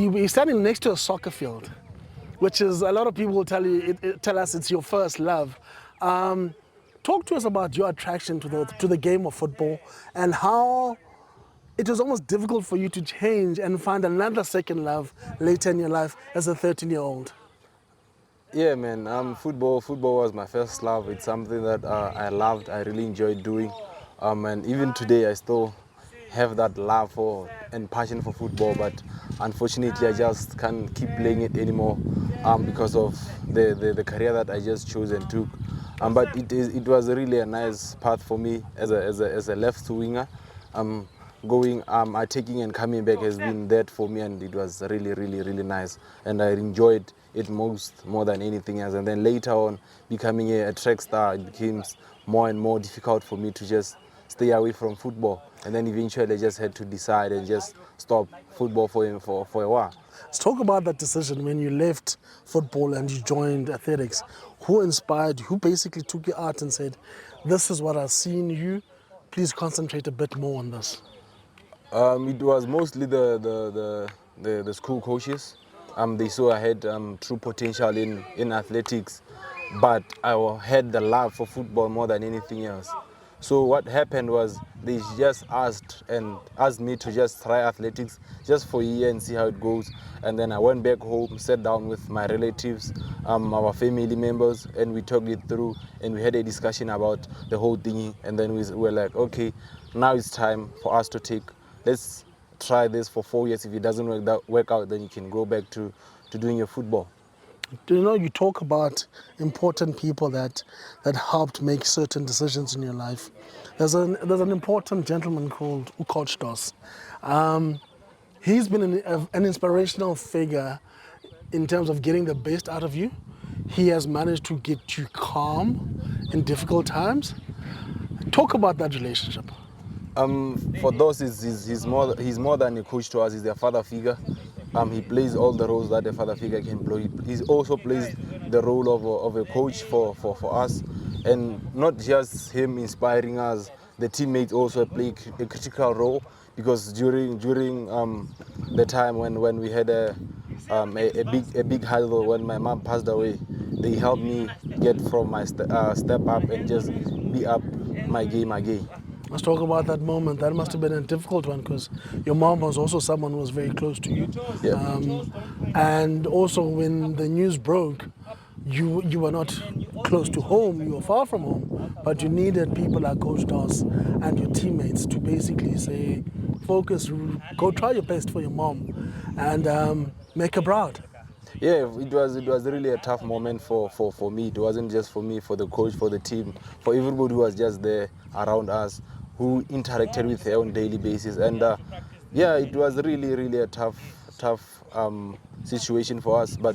You're standing next to a soccer field, which is a lot of people will tell us it's your first love. Talk to us about your attraction to the game of football and how it was almost difficult for you to change and find another second love later in your life as a 13-year-old. Yeah, man. Football was my first love. It's something that I loved. I really enjoyed doing, and even today I still have that love for and passion for football. But unfortunately, I just can't keep playing it anymore because of the career that I just chose and took. But it was really a nice path for me as a left winger. Taking and coming back has been that for me, and it was really nice, and I enjoyed it more than anything else. And then later on, becoming a track star, it became more and more difficult for me to just stay away from football, and then eventually I just had to decide and just stop football for a while. Let's talk about that decision when you left football and you joined athletics. Who inspired you? Who basically took you out and said, "This is what I've seen you. Please concentrate a bit more on this"? It was mostly the school coaches. They saw I had true potential in athletics, but I had the love for football more than anything else. So what happened was they just asked me to just try athletics just for a year and see how it goes. And then I went back home, sat down with my relatives, our family members, and we talked it through, and we had a discussion about the whole thing. And then we were like, okay, now it's time for us to let's try this for 4 years. If it doesn't work out, then you can go back to doing your football. You know, you talk about important people that helped make certain decisions in your life. There's an important gentleman called Coach Dos. He's been an inspirational figure in terms of getting the best out of you. He has managed to get you calm in difficult times. Talk about that relationship. For those, he's more than a coach to us. He's a father figure. He plays all the roles that a father figure can play. He also plays the role of a coach for us, and not just him inspiring us. The teammates also play a critical role, because during the time when we had a big hurdle when my mom passed away, they helped me get from my step up and just be up my game again. Let's talk about that moment. That must have been a difficult one, because your mom was also someone who was very close to you. Yeah. And also when the news broke, you were not close to home, you were far from home, but you needed people like Coach Dos and your teammates to basically say, focus, go try your best for your mom and make her proud. Yeah, it was really a tough moment for me. It wasn't just for me, for the coach, for the team, for everybody who was just there around us, who interacted with her on a daily basis. And yeah, it was really a tough situation for us. But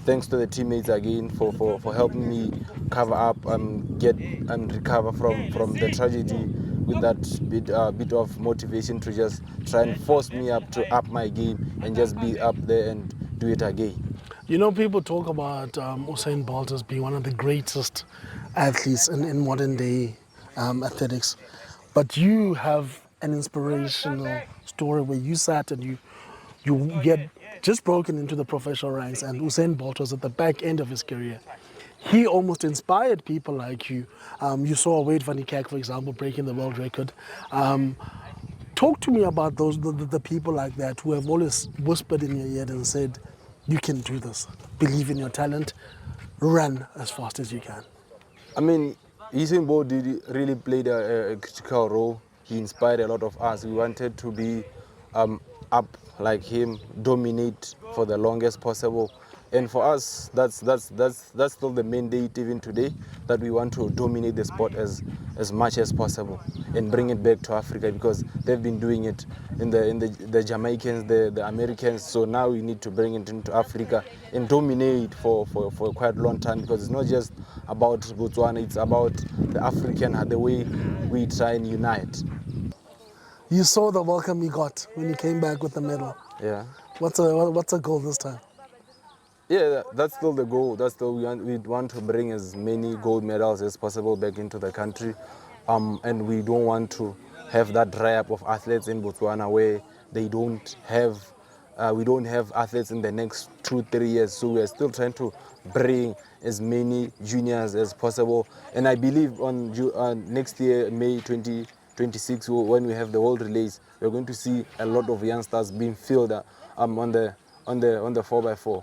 thanks to the teammates again for helping me cover up and get and recover from the tragedy, with that bit of motivation to just try and force me to up my game and just be up there and do it again. You know, people talk about Usain Bolt as being one of the greatest athletes in modern day athletics. But you have an inspirational story where you sat and you get just broken into the professional ranks, and Usain Bolt was at the back end of his career. He almost inspired people like you. You saw Wade van Niekerk, for example, breaking the world record. Talk to me about the people like that who have always whispered in your ear and said, you can do this, believe in your talent, run as fast as you can. I mean, Usain Bolt really played a critical role. He inspired a lot of us. We wanted to be up like him, dominate for the longest possible. And for us, that's still the mandate even today, that we want to dominate the sport as much as possible and bring it back to Africa, because they've been doing it in the Jamaicans, the Americans. So now we need to bring it into Africa and dominate for quite a long time, because it's not just about Botswana, it's about the African, the way we try and unite. You saw the welcome you got when you came back with the medal. Yeah. What's a goal this time? Yeah, that's still the goal. That's still we want to bring as many gold medals as possible back into the country, and we don't want to have that dry up of athletes in Botswana where they don't have we don't have athletes in the next 2-3 years. So we are still trying to bring as many juniors as possible. And I believe on next year, May 2026, when we have the World Relays, we're going to see a lot of youngsters being filled on the 4x4.